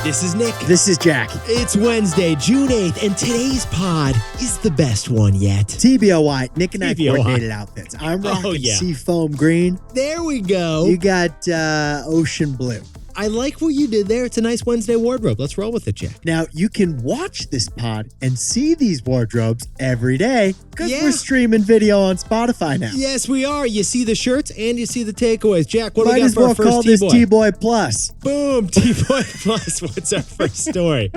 This is Nick. This is Jack. It's Wednesday, June 8th, and today's pod is the best one yet. TBOY, Nick and I TBOY. coordinated outfits. I'm rocking yeah. seafoam green. There we go. You got ocean blue. I like what you did there. It's a nice Wednesday wardrobe. Let's roll with it, Jack. Now, you can watch this pod and see these wardrobes every day because we're streaming video on Spotify now. Yes, we are. You see the shirts and you see the takeaways. Jack, what do we Might got as for our well first call this T-Boy? T-Boy Plus. Boom, T-Boy Plus. What's our first story?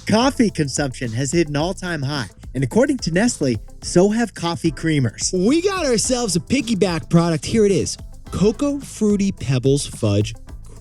Coffee consumption has hit an all-time high. And according to Nestle, so have coffee creamers. We got ourselves a piggyback product. Here it is. Cocoa Fruity Pebbles Fudge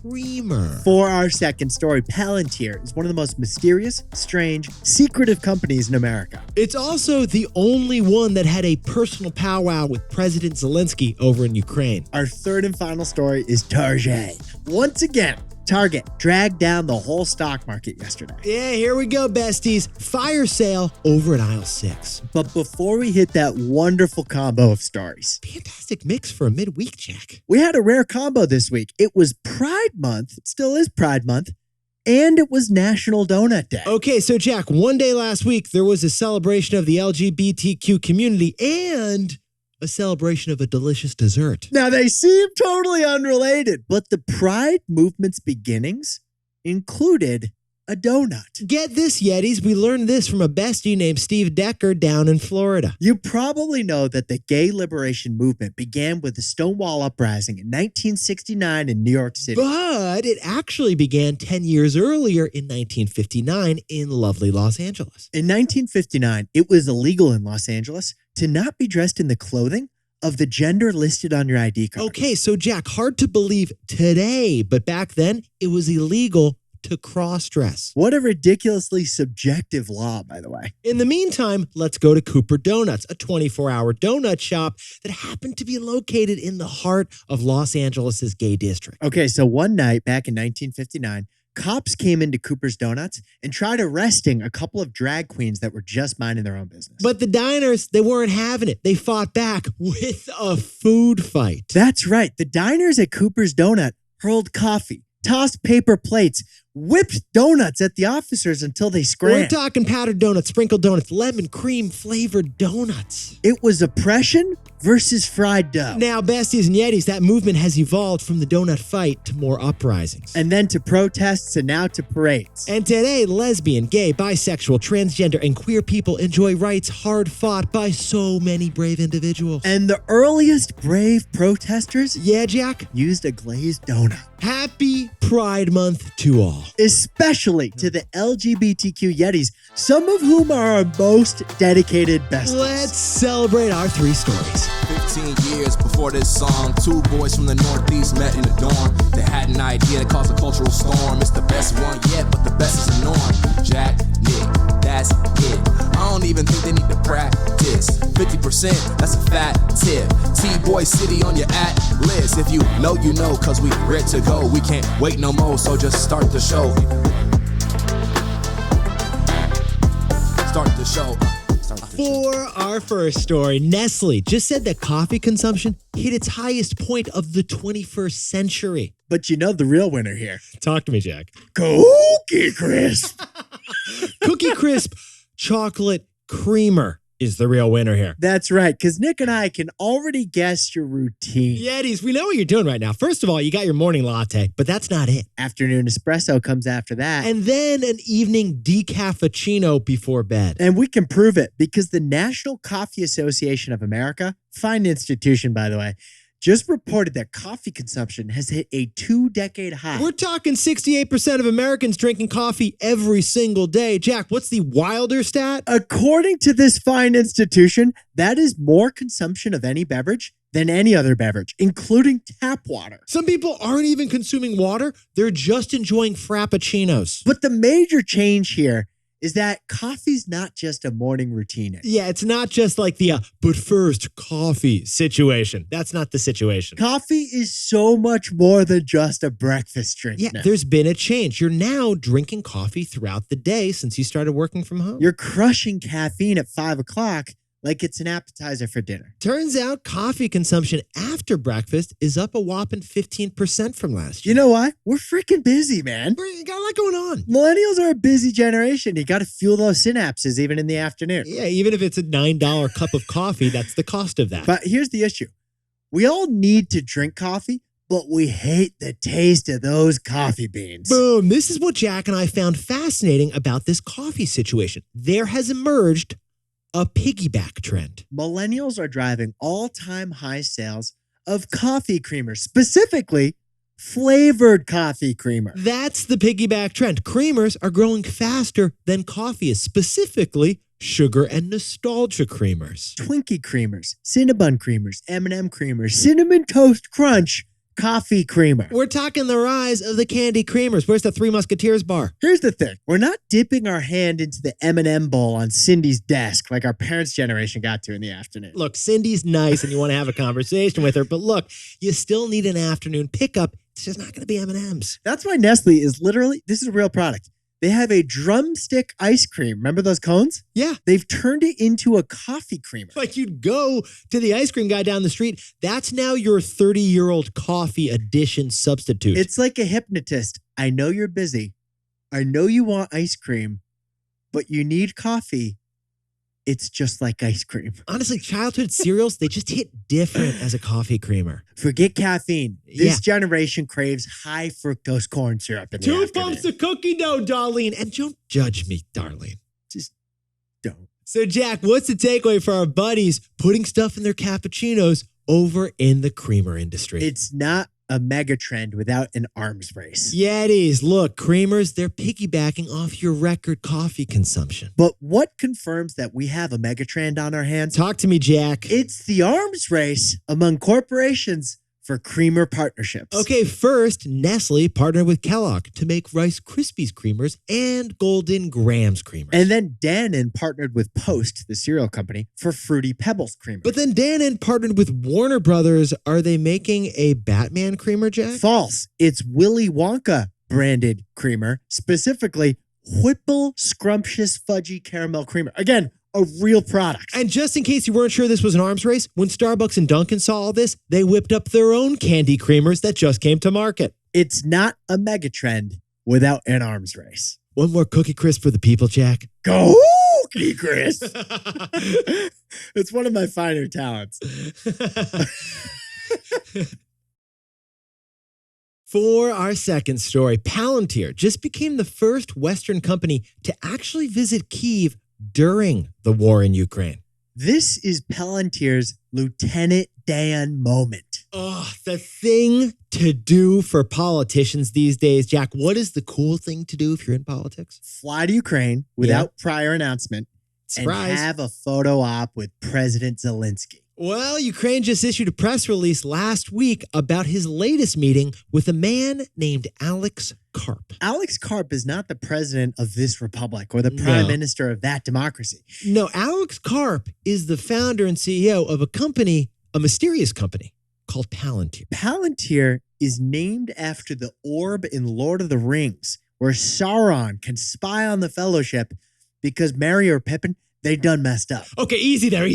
Creamer. For our second story, Palantir is one of the most mysterious, strange, secretive companies in America. It's also the only one that had a personal powwow with President Zelensky over in Ukraine. Our third and final story is Target. Once again, Target dragged down the whole stock market yesterday. Yeah, here we go, besties. Fire sale over at aisle 6. But before we hit that wonderful combo of stories, Fantastic mix for a midweek, Jack. we had a rare combo this week. It was Pride Month, it still is Pride Month, and it was National Donut Day. Okay, so Jack, one day last week, there was a celebration of the LGBTQ community and a celebration of a delicious dessert. Now, they seem totally unrelated, but the Pride movement's beginnings included a donut. Get this, Yetis. We learned this from a bestie named Steve Decker down in Florida. You probably know that the gay liberation movement began with the Stonewall Uprising in 1969 in New York City. But it actually began 10 years earlier in 1959 in lovely Los Angeles. In 1959, it was illegal in Los Angeles to not be dressed in the clothing of the gender listed on your ID card. Okay, so Jack, hard to believe today, but back then it was illegal to cross-dress. What a ridiculously subjective law, by the way. In the meantime, let's go to Cooper Donuts, a 24-hour donut shop that happened to be located in the heart of Los Angeles' gay district. Okay, so one night back in 1959, cops came into Cooper's Donuts and tried arresting a couple of drag queens that were just minding their own business. But the diners, they weren't having it. They fought back with a food fight. That's right. The diners at Cooper's Donut hurled coffee, tossed paper plates, whipped donuts at the officers until they We're scrambled. talking powdered donuts, sprinkled donuts, lemon cream flavored donuts. It was oppression versus fried dough. Now, besties and yetis, that movement has evolved from the donut fight to more uprisings. And then to protests and now to parades. And today, lesbian, gay, bisexual, transgender, and queer people enjoy rights hard fought by so many brave individuals. And the earliest brave protesters Yeah, Jack? used a glazed donut. Happy Pride Month to all. Especially to the LGBTQ Yetis, some of whom are our most dedicated besties. Let's celebrate our 3 stories. 15 years before this song, 2 boys from the Northeast met in the dorm. They had an idea that caused a cultural storm. It's the best one yet, but the best is the norm. Jack, Nick, that's it. I don't even think they need to practice. 50%, that's a fat tip. T-Boy City on your at list. If you know, you know, cause we ready to go. We can't wait no more, so just start the show. Start the show. For our first story, Nestle just said that coffee consumption hit its highest point of the 21st century. But you know the real winner here. Talk to me, Jack. Cookie Crisp. Cookie Crisp Chocolate Creamer is the real winner here. That's right, because Nick and I can already guess your routine. Yetis, we know what you're doing right now. First of all, you got your morning latte, but that's not it. Afternoon espresso comes after that. And then an evening decaffuccino before bed. And we can prove it because the National Coffee Association of America, fine institution, by the way, just reported that coffee consumption has hit a 2-decade high. We're talking 68% of Americans drinking coffee every single day. Jack, what's the wilder stat? According to this fine institution, that is more consumption of any beverage than any other beverage, including tap water. Some people aren't even consuming water. They're just enjoying frappuccinos. But the major change here is that coffee's not just a morning routine. Yeah, it's not just like the but first coffee situation. That's not the situation. Coffee is so much more than just a breakfast drink. Yeah, now. there's been a change. You're now drinking coffee throughout the day since you started working from home. You're crushing caffeine at 5 o'clock like it's an appetizer for dinner. Turns out coffee consumption after breakfast is up a whopping 15% from last year. You know why? We're freaking busy, man. You got a lot going on. Millennials are a busy generation. You got to fuel those synapses even in the afternoon. Yeah, even if it's a $9 cup of coffee, that's the cost of that. But here's the issue. We all need to drink coffee, but we hate the taste of those coffee beans. Boom. This is what Jack and I found fascinating about this coffee situation. There has emerged a piggyback trend. Millennials are driving all-time high sales of coffee creamers, specifically flavored coffee creamer. That's the piggyback trend. Creamers are growing faster than coffee is, specifically sugar and nostalgia creamers. Twinkie creamers, Cinnabon creamers, M&M creamers, Cinnamon Toast Crunch, coffee creamer. We're talking the rise of the candy creamers. Where's the Three Musketeers bar? Here's the thing. We're not dipping our hand into the M&M bowl on Cindy's desk like our parents' generation got to in the afternoon. Look, Cindy's nice and you want to have a conversation with her, but look, you still need an afternoon pickup. It's just not going to be M&Ms. That's why Nestle is literally, this is a real product. They have a drumstick ice cream. Remember those cones? Yeah. They've turned it into a coffee creamer. Like you'd go to the ice cream guy down the street. That's now your 30-year-old coffee edition substitute. It's like a hypnotist. I know you're busy. I know you want ice cream, but you need coffee. It's just like ice cream. Honestly, childhood cereals, they just hit different as a coffee creamer. Forget caffeine. This generation craves high fructose corn syrup in the Two afternoon. pumps of cookie dough, Darlene. And don't judge me, Darlene. Just don't. So, Jack, what's the takeaway for our buddies putting stuff in their cappuccinos over in the creamer industry? It's not a mega trend without an arms race. Yeah, it is. Look, creamers, they're piggybacking off your record coffee consumption. But what confirms that we have a mega trend on our hands? Talk to me, Jack. It's the arms race among corporations for creamer partnerships. Okay, first, Nestle partnered with Kellogg to make Rice Krispies creamers and Golden Grams creamers. And then Dannon partnered with Post, the cereal company, for Fruity Pebbles creamer. But then Dannon partnered with Warner Brothers. Are they making a Batman creamer, Jack? False. It's Willy Wonka branded creamer, specifically Whipple Scrumptious Fudgy Caramel Creamer. Again, a real product. And just in case you weren't sure this was an arms race, when Starbucks and Dunkin' saw all this, they whipped up their own candy creamers that just came to market. It's not a mega trend without an arms race. One more Cookie Crisp for the people, Jack. Go Cookie Crisp. It's one of my finer talents. For our second story, Palantir just became the first Western company to actually visit Kyiv during the war in Ukraine. This is Palantir's Lieutenant Dan moment. Oh, the thing to do for politicians these days. Jack, what is the cool thing to do if you're in politics? Fly to Ukraine without prior announcement. Surprise. And have a photo op with President Zelensky. Well, Ukraine just issued a press release last week about his latest meeting with a man named Alex Karp. Alex Karp is not the president of this republic or the prime minister of that democracy. No, Alex Karp is the founder and CEO of a company, a mysterious company called Palantir. Palantir is named after the orb in Lord of the Rings, where Sauron can spy on the Fellowship because Merry or Pippin, they done messed up. Okay, easy there.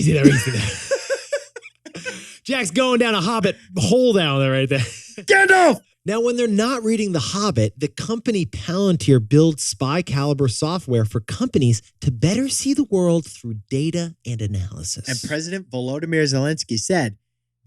Jack's going down a Hobbit hole down there right there. Gandalf! Now, when they're not reading The Hobbit, the company Palantir builds spy caliber software for companies to better see the world through data and analysis. And President Volodymyr Zelensky said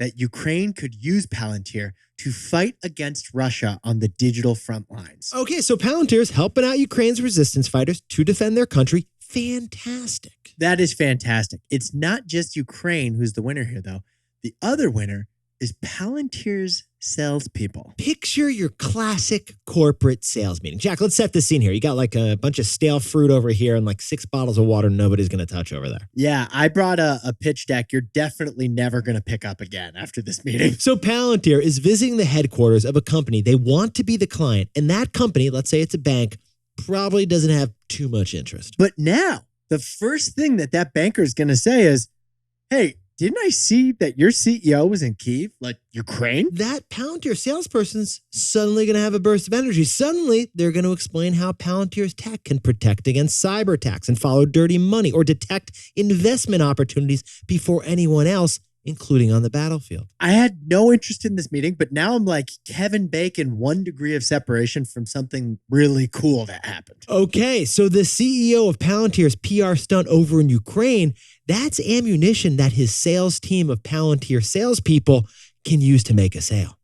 that Ukraine could use Palantir to fight against Russia on the digital front lines. Okay, so Palantir's helping out Ukraine's resistance fighters to defend their country. Fantastic. That is fantastic. It's not just Ukraine who's the winner here, though. The other winner is Palantir's salespeople. Picture your classic corporate sales meeting. Jack, let's set the scene here. You got like a bunch of stale fruit over here and like 6 bottles of water nobody's going to touch over there. Yeah, I brought a pitch deck you're definitely never going to pick up again after this meeting. So Palantir is visiting the headquarters of a company. They want to be the client, and that company, let's say it's a bank, probably doesn't have too much interest. But now, the first thing that banker is going to say is, hey, didn't I see that your CEO was in Kyiv, like Ukraine? That Palantir salesperson's suddenly going to have a burst of energy. Suddenly, they're going to explain how Palantir's tech can protect against cyber attacks and follow dirty money or detect investment opportunities before anyone else, including on the battlefield. I had no interest in this meeting, but now I'm like Kevin Bacon, 1 degree of separation from something really cool that happened. Okay, so the CEO of Palantir's PR stunt over in Ukraine, that's ammunition that his sales team of Palantir salespeople can use to make a sale.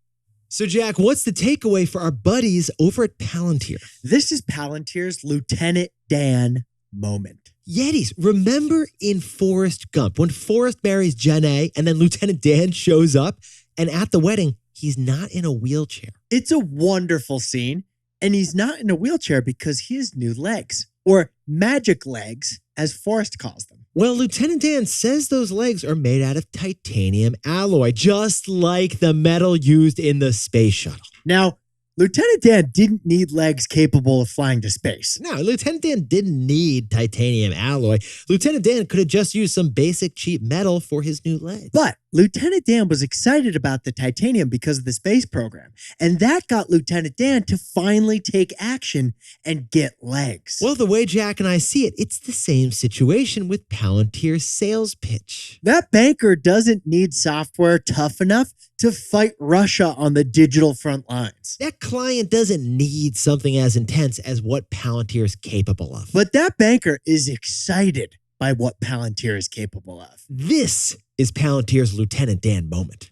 So Jack, what's the takeaway for our buddies over at Palantir? This is Palantir's Lieutenant Dan moment. Yetis, remember in Forrest Gump, when Forrest marries Jenna and then Lieutenant Dan shows up, and at the wedding, he's not in a wheelchair. It's a wonderful scene, and he's not in a wheelchair because he has new legs, or magic legs, as Forrest calls them. Well, Lieutenant Dan says those legs are made out of titanium alloy, just like the metal used in the space shuttle. Now, Lieutenant Dan didn't need legs capable of flying to space. No, Lieutenant Dan didn't need titanium alloy. Lieutenant Dan could have just used some basic cheap metal for his new legs. But Lieutenant Dan was excited about the titanium because of the space program. And that got Lieutenant Dan to finally take action and get legs. Well, the way Jack and I see it, it's the same situation with Palantir's sales pitch. That banker doesn't need software tough enough to fight Russia on the digital front lines. That client doesn't need something as intense as what Palantir is capable of. But that banker is excited by what Palantir is capable of. This is Palantir's Lieutenant Dan moment.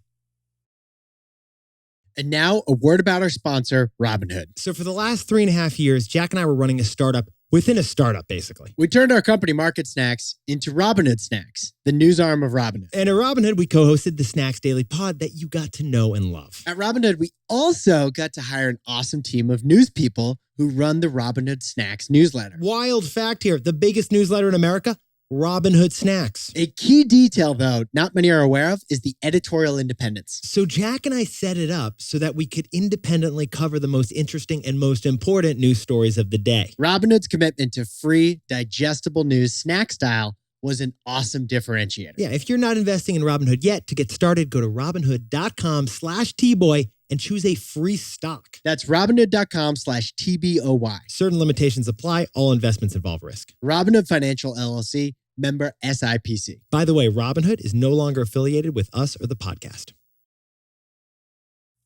And now a word about our sponsor, Robinhood. So for the last 3.5 years, Jack and I were running a startup within a startup, basically. We turned our company Market Snacks into Robinhood Snacks, the news arm of Robinhood. And at Robinhood, we co-hosted the Snacks Daily Pod that you got to know and love. At Robinhood, we also got to hire an awesome team of news people who run the Robinhood Snacks newsletter. Wild fact here, the biggest newsletter in America, Robinhood Snacks. A key detail, though, not many are aware of, is the editorial independence. So Jack and I set it up so that we could independently cover the most interesting and most important news stories of the day. Robinhood's commitment to free, digestible news snack style was an awesome differentiator. Yeah, if you're not investing in Robinhood yet, to get started, go to robinhood.com/tboy and choose a free stock. That's robinhood.com/TBOY. Certain limitations apply. All investments involve risk. Robinhood Financial LLC, member SIPC. By the way, Robinhood is no longer affiliated with us or the podcast.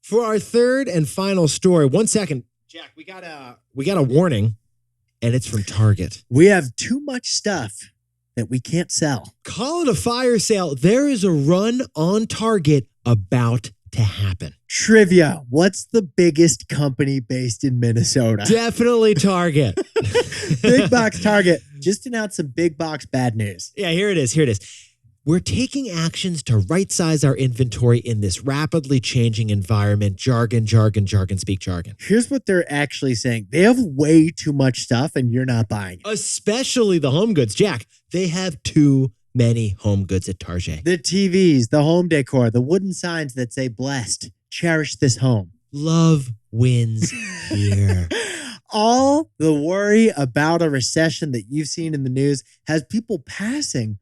For our third and final story, 1 second. Jack, we got a warning, and it's from Target. We have too much stuff that we can't sell. Call it a fire sale. There is a run on Target about to happen. Trivia. What's the biggest company based in Minnesota? Definitely Target. Big box Target. Just announced some big box bad news. Yeah, here it is. We're taking actions to right-size our inventory in this rapidly changing environment. Jargon, speak jargon. Here's what they're actually saying. They have way too much stuff and you're not buying it. Especially the home goods. Jack, they have too many home goods at Target. The TVs, the home decor, the wooden signs that say blessed, cherish this home. Love wins here. All the worry about a recession that you've seen in the news has people passing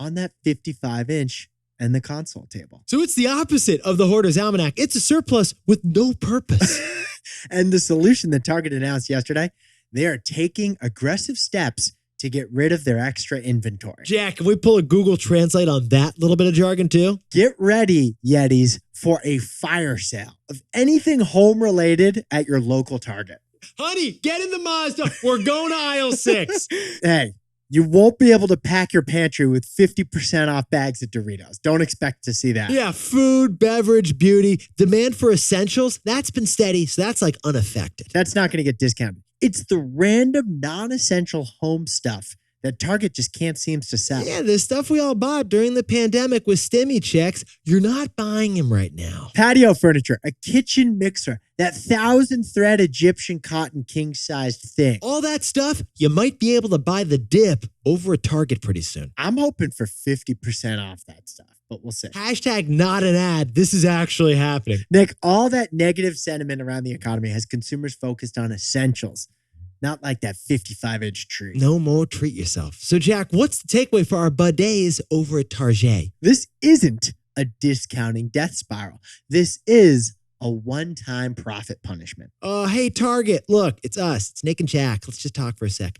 on that 55-inch and the console table. So it's the opposite of the Hoarder's Almanac. It's a surplus with no purpose. And the solution that Target announced yesterday, they are taking aggressive steps to get rid of their extra inventory. Jack, can we pull a Google Translate on that little bit of jargon too? Get ready, Yetis, for a fire sale of anything home related at your local Target. Honey, get in the Mazda. We're going to aisle 6. Hey, you won't be able to pack your pantry with 50% off bags of Doritos. Don't expect to see that. Yeah, food, beverage, beauty, demand for essentials, that's been steady, so that's like unaffected. That's not going to get discounted. It's the random non-essential home stuff that Target just can't seem to sell. Yeah, the stuff we all bought during the pandemic with stimmy checks, you're not buying them right now. Patio furniture, a kitchen mixer, that 1,000-thread Egyptian cotton king-sized thing. All that stuff, you might be able to buy the dip over at Target pretty soon. I'm hoping for 50% off that stuff, but we'll see. Hashtag not an ad. This is actually happening. Nick, all that negative sentiment around the economy has consumers focused on essentials. not like that 55-inch tree. No more treat yourself. So, Jack, what's the takeaway for our buddies over at Target? This isn't a discounting death spiral. This is a one-time profit punishment. Hey, Target, look, it's us. It's Nick and Jack. Let's just talk for a sec.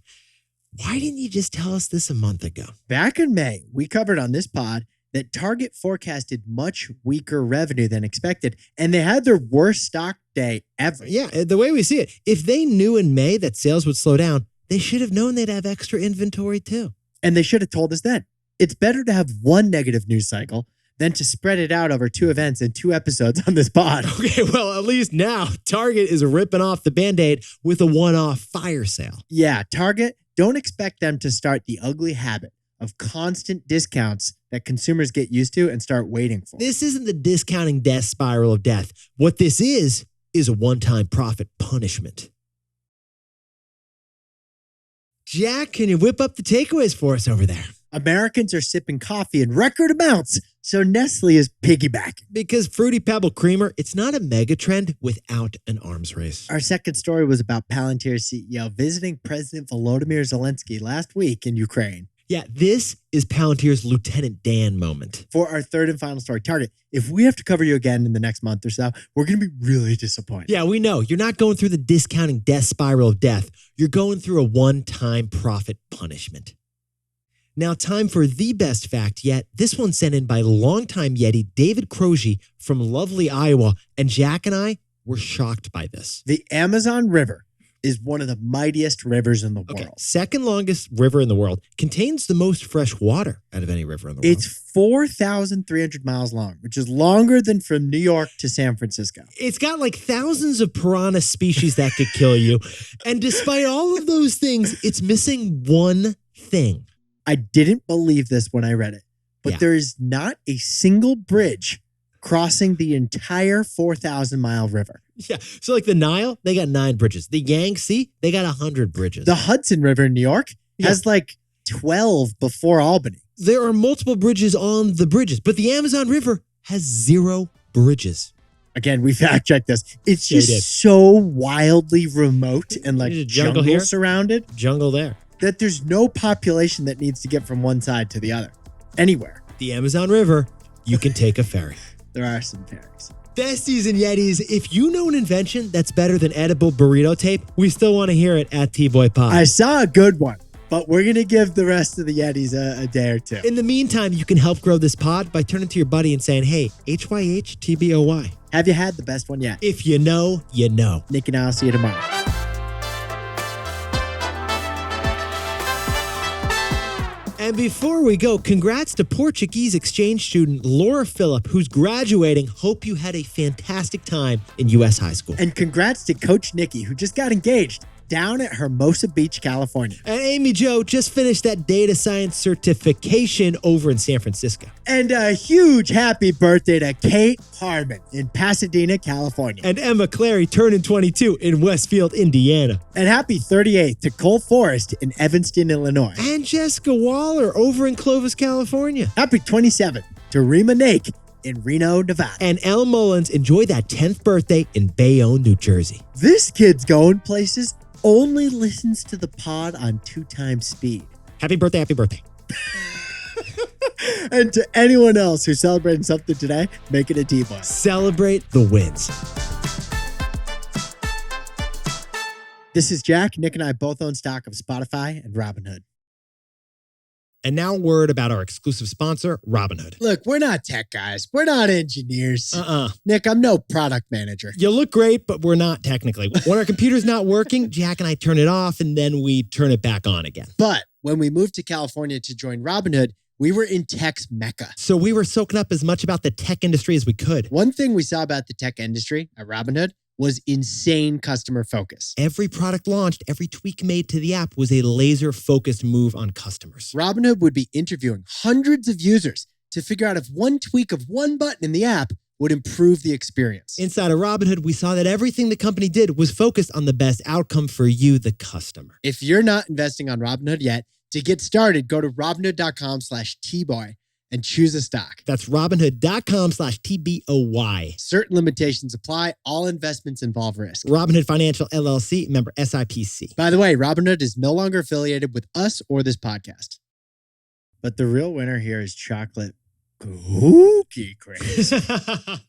Why didn't you just tell us this a month ago? Back in May, we covered on this pod that Target forecasted much weaker revenue than expected, and they had their worst stock day ever. Yeah, the way we see it, if they knew in May that sales would slow down, they should have known they'd have extra inventory too. And they should have told us then. It's better to have one negative news cycle than to spread it out over 2 events and 2 episodes on this pod. Okay, well, at least now Target is ripping off the Band-Aid with a one-off fire sale. Yeah, Target, don't expect them to start the ugly habit of constant discounts that consumers get used to and start waiting for. This isn't the discounting death spiral of death. What this is a one-time profit punishment. Jack, can you whip up the takeaways for us over there? Americans are sipping coffee in record amounts, so Nestle is piggybacking. Because Fruity Pebble Creamer, it's not a mega trend without an arms race. Our second story was about Palantir CEO visiting President Volodymyr Zelensky last week in Ukraine. Yeah, this is Palantir's Lieutenant Dan moment. For our third and final story, Target, if we have to cover you again in the next month or so, we're going to be really disappointed. Yeah, we know. You're not going through the discounting death spiral of death. You're going through a one-time profit punishment. Now, time for the best fact yet. This one sent in by longtime Yeti David Croce from lovely Iowa, and Jack and I were shocked by this. The Amazon River is one of the mightiest rivers in the world. Second longest river in the world, contains the most fresh water out of any river in the world. It's 4,300 miles long, which is longer than from New York to San Francisco. It's got like thousands of piranha species that could kill you. And despite all of those things, it's missing one thing. I didn't believe this when I read it, but there is not a single bridge crossing the entire 4,000-mile river. Yeah, so like the Nile, they got 9 bridges. The Yangtze, they got 100 bridges. The Hudson River in New York has like 12 before Albany. There are multiple bridges on the bridges, but the Amazon River has 0 bridges. Again, we fact-checked this. It's just so wildly remote and like jungle here, surrounded. Jungle there. That there's no population that needs to get from one side to the other. Anywhere. The Amazon River, you can take a ferry. There are some ferries. Besties and Yetis, if you know an invention that's better than edible burrito tape, we still want to hear it at T-Boy Pod. I saw a good one, but we're going to give the rest of the Yetis a day or two. In the meantime, you can help grow this pod by turning to your buddy and saying, hey, HYH-TBOY. Have you had the best one yet? If you know, you know. Nick and I'll see you tomorrow. And before we go, congrats to Portuguese exchange student Laura Phillip, who's graduating. Hope you had a fantastic time in U.S. high school. And congrats to Coach Nikki, who just got engaged down at Hermosa Beach, California. And Amy Jo just finished that data science certification over in San Francisco. And a huge happy birthday to Kate Harmon in Pasadena, California. And Emma Clary turning 22 in Westfield, Indiana. And happy 38th to Cole Forrest in Evanston, Illinois. And Jessica Waller over in Clovis, California. Happy 27th to Rima Nake in Reno, Nevada. And Elle Mullins, enjoy that 10th birthday in Bayonne, New Jersey. This kid's going places. Only listens to the pod on 2 times speed. Happy birthday, happy birthday. And to anyone else who's celebrating something today, make it a T-Boy. Celebrate the wins. This is Jack. Nick and I both own stock of Spotify and Robinhood. And now word about our exclusive sponsor, Robinhood. Look, we're not tech guys. We're not engineers. Nick, I'm no product manager. You look great, but we're not technically. When our computer's not working, Jack and I turn it off and then we turn it back on again. But when we moved to California to join Robinhood, we were in tech's mecca. So we were soaking up as much about the tech industry as we could. One thing we saw about the tech industry at Robinhood was insane customer focus. Every product launched, every tweak made to the app was a laser-focused move on customers. Robinhood would be interviewing hundreds of users to figure out if one tweak of one button in the app would improve the experience. Inside of Robinhood, we saw that everything the company did was focused on the best outcome for you, the customer. If you're not investing on Robinhood yet, to get started, go to Robinhood.com/Tboy. and choose a stock. That's Robinhood.com/TBOY. Certain limitations apply. All investments involve risk. Robinhood Financial LLC, member SIPC. By the way, Robinhood is no longer affiliated with us or this podcast. But the real winner here is chocolate cookie crisp. I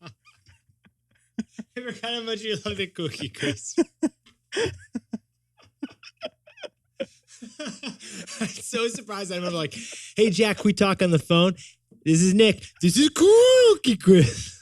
forgot how much you love the cookie crisp. I'm so surprised. I remember like, hey, Jack, can we talk on the phone? This is Nick. This is cookie crisp.